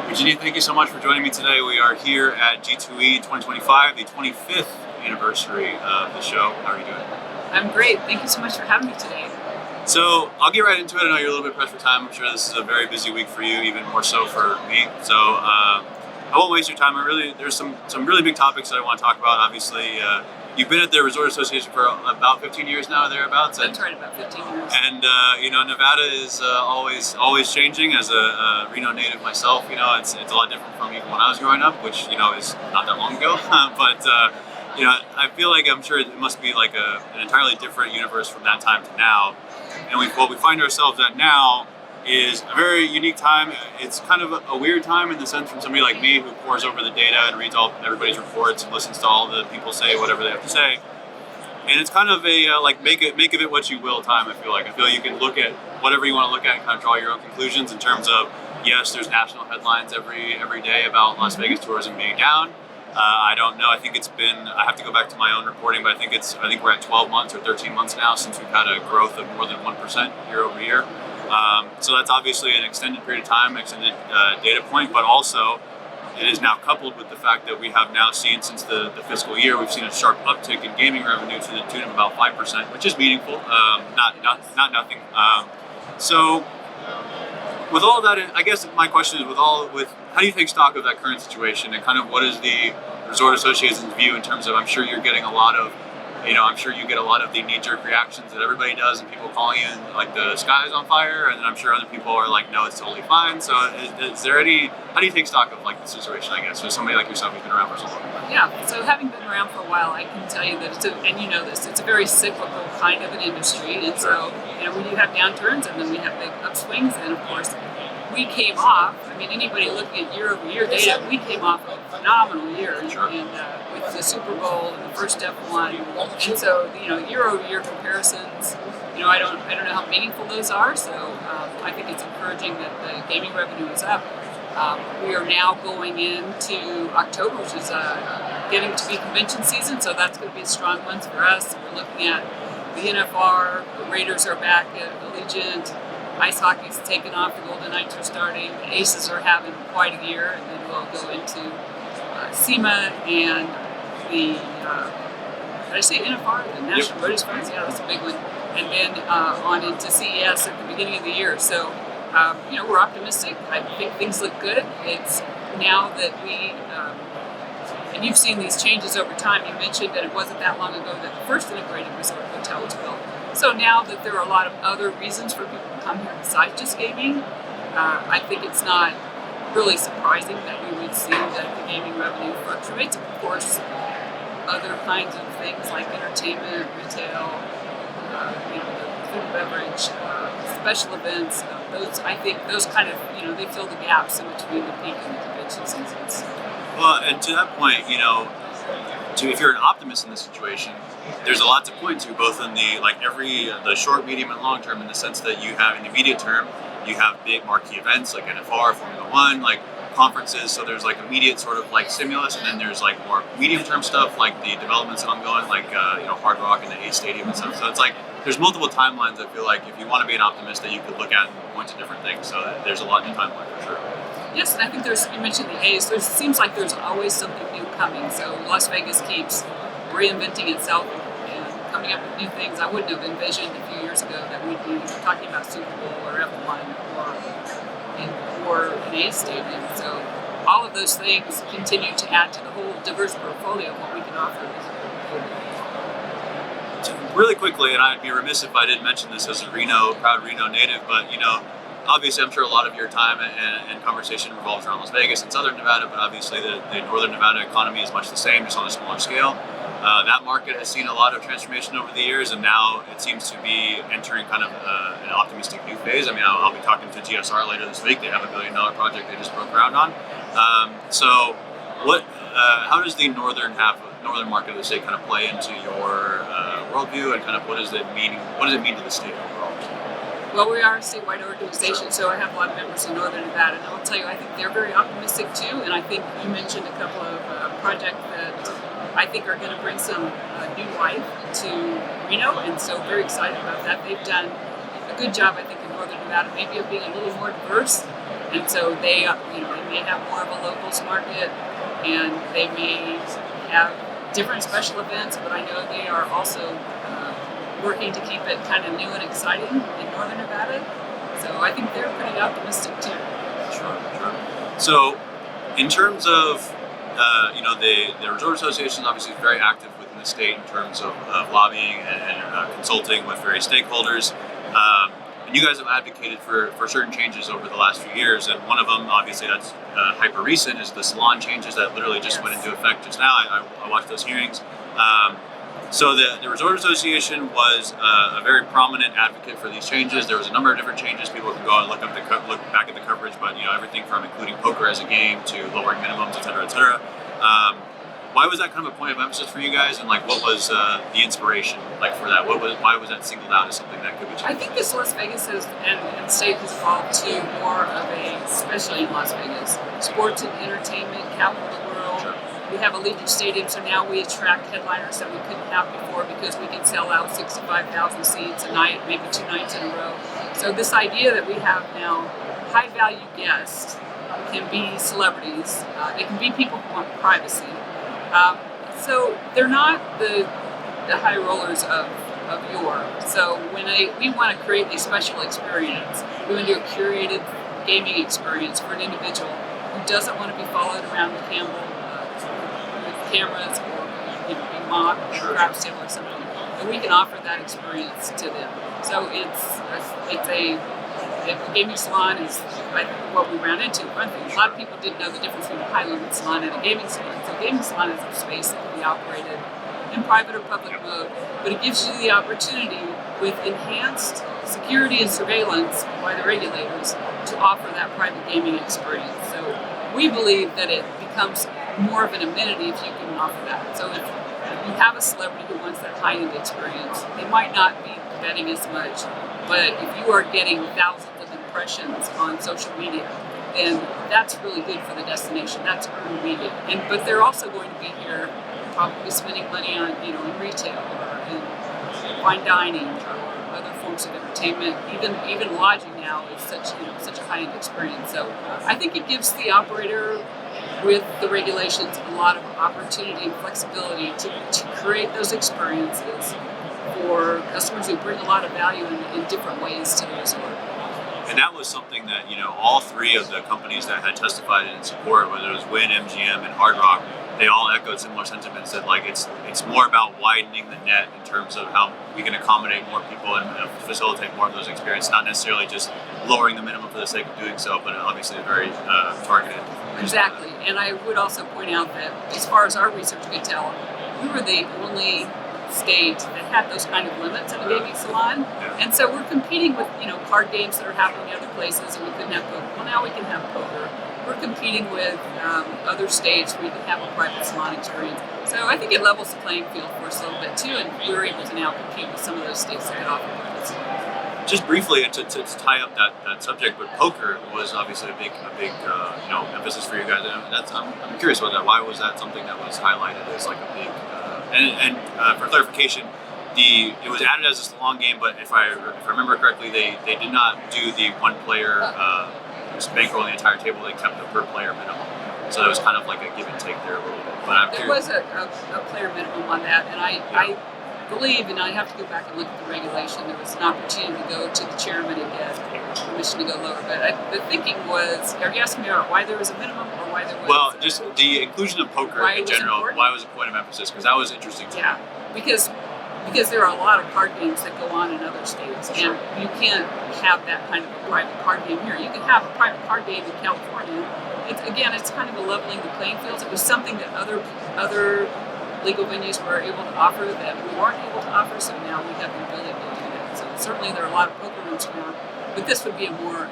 Virginia, thank you so much for joining me today. We are here at G2E 2025, the 25th anniversary of the show. How are you doing? I'm great. Thank you so much for having me today. So I'll get right into it. I know you're a little bit pressed for time. I'm sure this is a very busy week for you, even more so for me. So I won't waste your time. There's some really big topics that I want to talk about. Obviously, you've been at the Resort Association for about 15 years now, thereabouts. That's right, about 15 years. And Nevada is always changing. As a Reno native myself, it's a lot different from even when I was growing up, which is not that long ago. But I feel like I'm sure it must be like an entirely different universe from that time to now. And what we find ourselves at now is a very unique time. It's kind of a weird time in the sense from somebody like me who pores over the data and reads all everybody's reports and listens to all the people say whatever they have to say. And it's kind of a make of it what you will time. I feel like you can look at whatever you want to look at and kind of draw your own conclusions in terms of, yes, there's national headlines every day about Las Vegas tourism being down. I don't know. I think I have to go back to my own reporting, but I think we're at 12 months or 13 months now since we've had a growth of more than 1% year over year. So that's obviously an extended period of time, extended data point, but also it is now coupled with the fact that we have now seen since the fiscal year, we've seen a sharp uptick in gaming revenue to the tune of about 5%, which is meaningful, not nothing. So with all that, I guess my question is with how do you take stock of that current situation and kind of what is the Resort Association's view in terms of, I'm sure you're getting a lot of, I'm sure you get a lot of the knee-jerk reactions that everybody does and people calling you like the sky is on fire, and then I'm sure other people are like, no, it's totally fine. So is there how do you take stock of like the situation, I guess, for somebody like yourself who's been around for so long? Yeah, so having been around for a while, I can tell you that it's a very cyclical kind of an industry, and so we do have downturns and then we have big upswings, and of course we came off, anybody looking at year over year data, we came off a phenomenal year and with the Super Bowl and the first F1, and so year over year comparisons, I don't know how meaningful those are, so I think it's encouraging that the gaming revenue is up. We are now going into October, which is getting to be convention season, so that's going to be a strong month for us. We're looking at the NFR, the Raiders are back at Allegiant, ice hockey's taken off, the Golden Knights are starting, the Aces are having quite a year, and then we'll go into SEMA and the, did I say NFR? The National Rotary Conference? Yeah, that's a big one. And then on into CES at the beginning of the year. So, we're optimistic. I think things look good. It's now that and you've seen these changes over time. You mentioned that it wasn't that long ago that the first integrated resort hotel was built. So now that there are a lot of other reasons for people to come here besides just gaming, I think it's not really surprising that we would see that the gaming revenue fluctuates. Of course, other kinds of things like entertainment, retail, the food and beverage, special events, those kind of, they fill the gaps in between the peak and the convention seasons. Well, and to that point, if you're an optimist in this situation, there's a lot to point to, both in the short, medium, and long term, in the sense that you have in the immediate term, you have big marquee events like NFR, Formula One, like conferences. So there's like immediate sort of like stimulus, and then there's like more medium term stuff like the developments that ongoing, like Hard Rock and the A Stadium and stuff. So it's like there's multiple timelines. I feel like if you want to be an optimist, that you could look at and point to different things. So there's a lot in the timeline for sure. Yes, and I think you mentioned the A's. It seems like there's always something new coming. So Las Vegas keeps reinventing itself and coming up with new things. I wouldn't have envisioned a few years ago that we'd be talking about Super Bowl or F1 or an A's stadium. So all of those things continue to add to the whole diverse portfolio of what we can offer. Really quickly, and I'd be remiss if I didn't mention this as a proud Reno native, but obviously I'm sure a lot of your time and conversation revolves around Las Vegas and Southern Nevada, but obviously the Northern Nevada economy is much the same, just on a smaller scale. That market has seen a lot of transformation over the years, and now it seems to be entering kind of an optimistic new phase. I'll be talking to GSR later this week. They have $1 billion project they just broke ground on. So how does the northern market of the state kind of play into your worldview, and kind of what does it mean to the state overall? Well, we are a statewide organization, so I have a lot of members in Northern Nevada, and I'll tell you, I think they're very optimistic too, and I think you mentioned a couple of projects that I think are going to bring some new life to Reno, and so very excited about that. They've done a good job, I think, in Northern Nevada, maybe of being a little more diverse and so they may have more of a locals market, and they may have different special events. But I know they are also working to keep it kind of new and exciting in Northern Nevada. So I think they're pretty optimistic too. Sure. So, in terms of the Resort Association obviously is very active within the state in terms of lobbying and consulting with various stakeholders. And you guys have advocated for certain changes over the last few years, and one of them, obviously, that's hyper recent, is the salon changes that literally just went into effect just now. I watched those hearings. So the Resort Association was a very prominent advocate for these changes. There was a number of different changes. People can go and look back at the coverage, but everything from including poker as a game to lowering minimums, et cetera, et cetera. Why was that kind of a point of emphasis for you guys, and what was the inspiration for that? Why was that singled out as something that could be changed? I think this Las Vegas and state has evolved to more of a, especially in Las Vegas, sports and entertainment capital of the world. Sure. We have Allegiant Stadium, so now we attract headliners that we couldn't have before because we can sell out 65,000 seats a night, maybe 2 nights in a row. So this idea that we have now high-value guests can be celebrities. They can be people who want privacy. So they're not the high rollers of yore. So when we want to create a special experience, we want to do a curated gaming experience for an individual who doesn't want to be followed around with cameras or be mocked or craps table or something. And we can offer that experience to them. So it's a gaming salon is what we ran into. One thing, a lot of people didn't know the difference between a high-limit salon and a gaming salon. So a gaming salon is a space that can be operated in private or public mode, but it gives you the opportunity with enhanced security and surveillance by the regulators to offer that private gaming experience. So we believe that it becomes more of an amenity if you can offer that. So if you have a celebrity who wants that high-end experience, they might not be betting as much, but if you are getting thousands of impressions on social media, then that's really good for the destination. That's earned media. But they're also going to be here probably spending money on, in retail or in fine dining or other forms of entertainment. Even lodging now is such a high-end experience. So I think it gives the operator with the regulations a lot of opportunity and flexibility to create those experiences for customers who bring a lot of value in different ways to the resort. And that was something that, all three of the companies that had testified in support, whether it was Wynn, MGM, and Hard Rock, they all echoed similar sentiments that it's more about widening the net in terms of how we can accommodate more people and facilitate more of those experiences, not necessarily just lowering the minimum for the sake of doing so, but obviously very targeted. Exactly. And I would also point out that as far as our research could tell, we were the only state that had those kind of limits in a gaming salon. Yeah. And so we're competing with, card games that are happening other places, and we couldn't have poker. Well, now we can have poker. We're competing with other states where you can have a private salon experience. So I think it levels the playing field for us a little bit too, and we're able to now compete with some of those states that can offer private salons. Just briefly, to tie up that subject, but poker was obviously a big emphasis for you guys. And I'm curious about that. Why was that something that was highlighted as a big? And for clarification, it was added as a salon game, but if I remember correctly, they did not do the one player bankroll the entire table. They kept the per player minimum, so it was kind of like a give and take there a little bit. But there was a player minimum on that, and I believe, and I have to go back and look at the regulation, there was an opportunity to go to the chairman and get permission to go lower. But the thinking was, are you asking me about why there was a minimum or why there was? Well, just the inclusion of poker in general. Why was a point of emphasis? Because that was interesting to me. Yeah, because there are a lot of card games that go on in other states, and you can't have that kind of a private card game here. You can have a private card game in California. It's kind of a leveling the playing fields. It was something that other legal venues were able to offer that we weren't able to offer, so now we have the ability to do that. So certainly there are a lot of poker rooms now, but this would be a more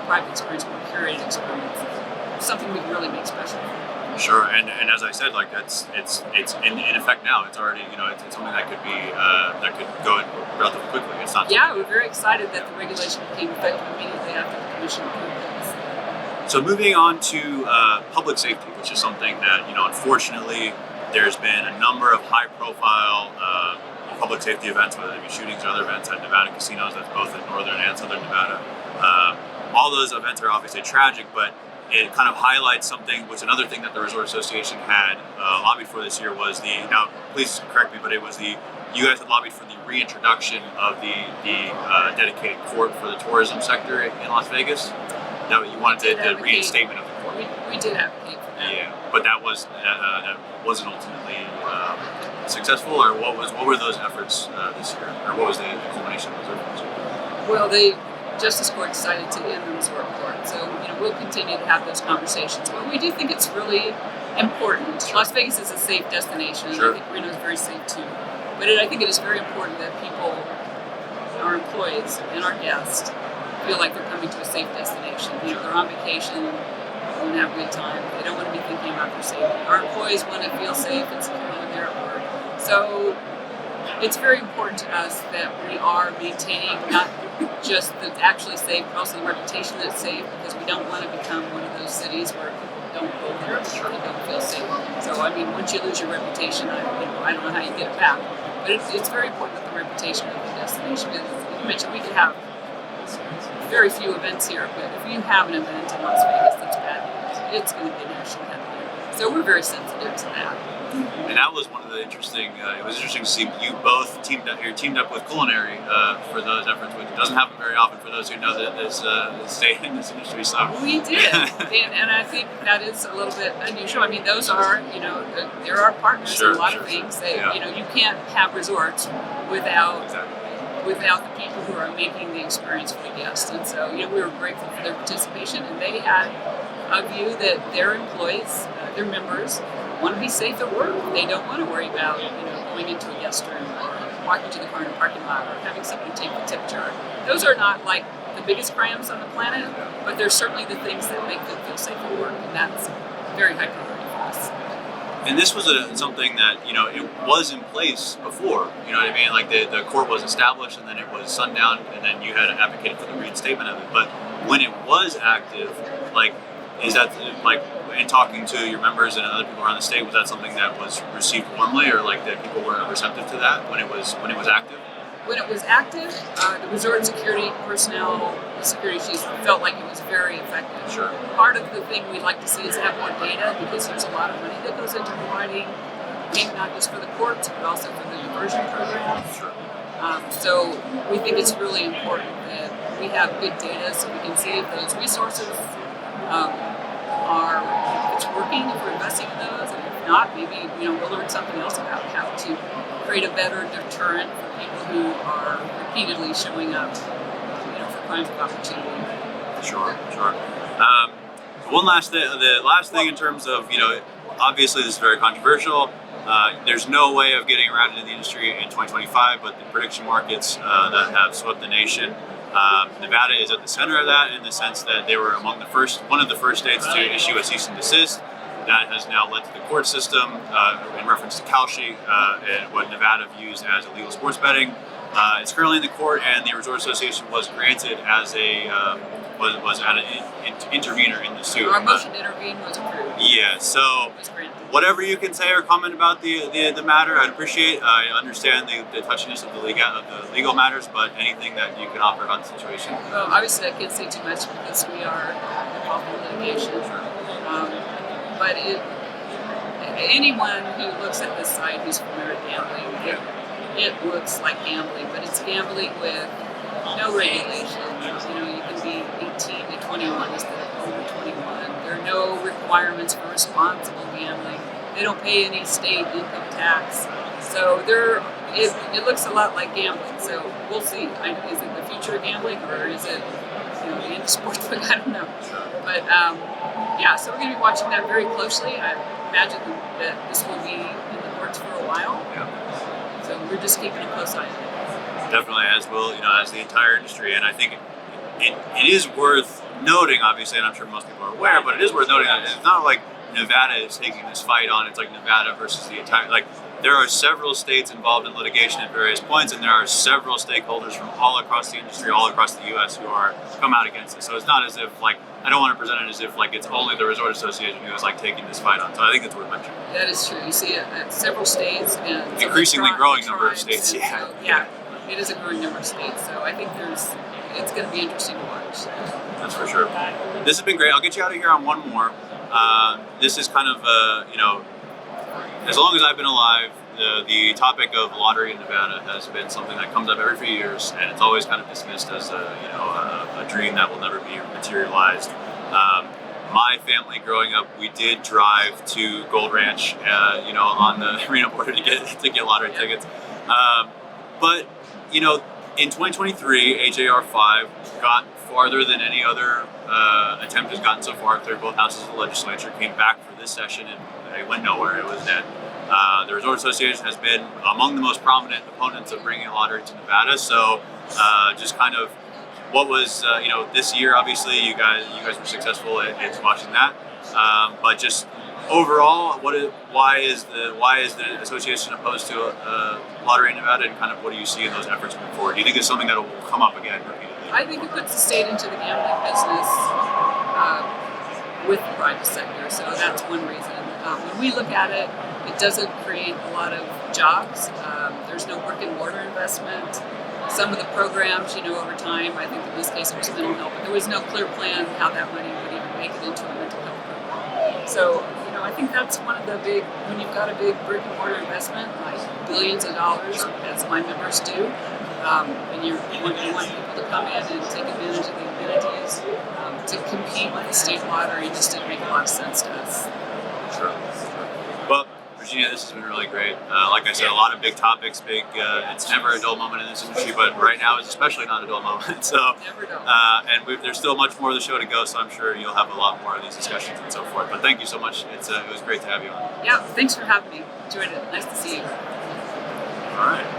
private experience, more curated experience, something we can really make special. Sure, and as I said, it's in effect now. It's already it's something that could be that could go in relatively quickly. It's not. Yeah, we're very excited that the regulation became effective immediately after the commission approved this. So moving on to public safety, which is something that unfortunately there's been a number of high-profile public safety events, whether they be shootings or other events at Nevada casinos. That's both in northern and southern Nevada. all those events are obviously tragic, but it kind of highlights something, which another thing that the Resort Association had lobbied for this year was now please correct me, but it was you guys had lobbied for the reintroduction of the dedicated court for the tourism sector in Las Vegas. That you wanted the reinstatement of the court. We did advocate for that. Yeah, but that wasn't ultimately successful, or what were those efforts this year, or what was the culmination of those efforts? Well, the Justice Court decided to end the resort court, so we'll continue to have those conversations. But we do think it's really important. Sure. Las Vegas is a safe destination. Sure. I think Reno is very safe too. But I think it is very important that people, our employees and our guests, feel like they're coming to a safe destination. They're on vacation, they want to have a good time. They don't want to be thinking about their safety. Our employees want to feel safe and secure when they're at work. So it's very important to us that we are maintaining not just the actually safe, but also the reputation that it's safe, because we don't want to become one of those cities where people don't go there because they don't feel safe. So once you lose your reputation, I don't know how you get it back. But it's very important that the reputation of the destination is. You mentioned we could have very few events here, but if you have an event in Las Vegas that's bad news, it's going to be national headline. So we're very sensitive to that. And that was one of the interesting. It was interesting to see you both teamed up with Culinary for those efforts, which doesn't happen very often for those who know that stay in this industry. So we did, and I think that is a little bit unusual. Those are there are partners in a lot of things. You can't have resorts without. Exactly. Without the people who are making the experience for the guests. And so, we were grateful for their participation, and they had a view that their employees, their members, want to be safe at work. They don't want to worry about, going into a guest room or walking to the car in a parking lot or having somebody take the tip jar. Those are not like the biggest crimes on the planet, but they're certainly the things that make them feel safe at work, and that's very high priority for us. And this was something that, it was in place before, you know what I mean? Like the court was established, and then it was sundown, and then you had advocated for the reinstatement of it. But when it was active, is that, in talking to your members and other people around the state, was that something that was received warmly, or that people were receptive to that when it was active? When it was active, the resort security personnel, the security chiefs, felt like it was very effective. Sure. Part of the thing we'd like to see is have more data, because there's a lot of money that goes into providing, maybe not just for the courts, but also for the diversion programs. Sure. So we think it's really important that we have good data so we can see if those resources if it's working, if we're investing in those, and if not, maybe we'll learn something else about how to create a better deterrent for people who are repeatedly showing up, for crimes of opportunity. Sure. One last thing. The last thing in terms of, obviously this is very controversial. There's no way of getting around into the industry in 2025, but the prediction markets that have swept the nation. Nevada is at the center of that, in the sense that they were one of the first states to issue a cease and desist. That has now led to the court system in reference to Kalshi, and what Nevada views as illegal sports betting. It's currently in the court, and the Resort Association was granted as was an intervener in the suit. Our motion to intervene was approved. Yeah, so whatever you can say or comment about the matter, I'd appreciate. I understand the touchiness of the legal matters, but anything that you can offer about the situation. Well, obviously I can't say too much because we are involved in litigation. But anyone who looks at this site who's familiar with gambling, it looks like gambling, but it's gambling with no regulations. You can be 18 to 21 instead of over 21. There are no requirements for responsible gambling. They don't pay any state income tax. So it looks a lot like gambling. So we'll see. Is it the future of gambling, or is it the end of sports book? I don't know. But so we're going to be watching that very closely. I imagine that this will be in the courts for a while. Yeah. So we're just keeping a close eye on it. Definitely, as will as the entire industry, and I think it is worth noting, obviously, and I'm sure most people are aware, but it is worth noting that it's not like Nevada is taking this fight on. It's like Nevada versus the entire. There are several states involved in litigation at various points, and there are several stakeholders from all across the industry, all across the U.S. who are come out against it. So it's not as if I don't want to present it as if it's only the Resort Association who is taking this fight on. So I think it's worth mentioning. That is true. You see it at several states and increasingly growing number of states. So, it is a growing number of states. So I think it's going to be interesting to watch. That's for sure. This has been great. I'll get you out of here on one more. This is kind of, as long as I've been alive, the topic of lottery in Nevada has been something that comes up every few years, and it's always kind of dismissed as a dream that will never be materialized. My family growing up, we did drive to Gold Ranch, on the Reno border to get lottery tickets. But in 2023, HAR5 got farther than any other attempt has gotten so far. Cleared both houses of the legislature, came back for this session, and it went nowhere. It was dead. The Resort Association has been among the most prominent opponents of bringing a lottery to Nevada. So, just kind of what was this year. Obviously, you guys were successful in squashing that. But just overall, why is the association opposed to a lottery in Nevada, and kind of what do you see in those efforts moving forward? Do you think it's something that will come up again repeatedly? I think it puts the state into the gambling business with the private sector, so that's one reason. When we look at it, it doesn't create a lot of jobs. There's no brick and mortar investment. Some of the programs, over time, I think in this case it was mental health, but there was no clear plan how that money would even make it into a mental health program. So, I think that's one of the big, when you've got a big brick and mortar investment, like billions of dollars, as my members do, and you want people to come in and take advantage of the amenities, to compete with the state lottery just didn't make a lot of sense to us. Sure. Well, Virginia, this has been really great. Like I said, a lot of big topics. It's never a dull moment in this industry, but right now it's especially not a dull moment. So, never dull. And there's still much more of the show to go. So I'm sure you'll have a lot more of these discussions and so forth. But thank you so much. It was great to have you on. Yeah, thanks for having me. Enjoyed it. Nice to see you. All right.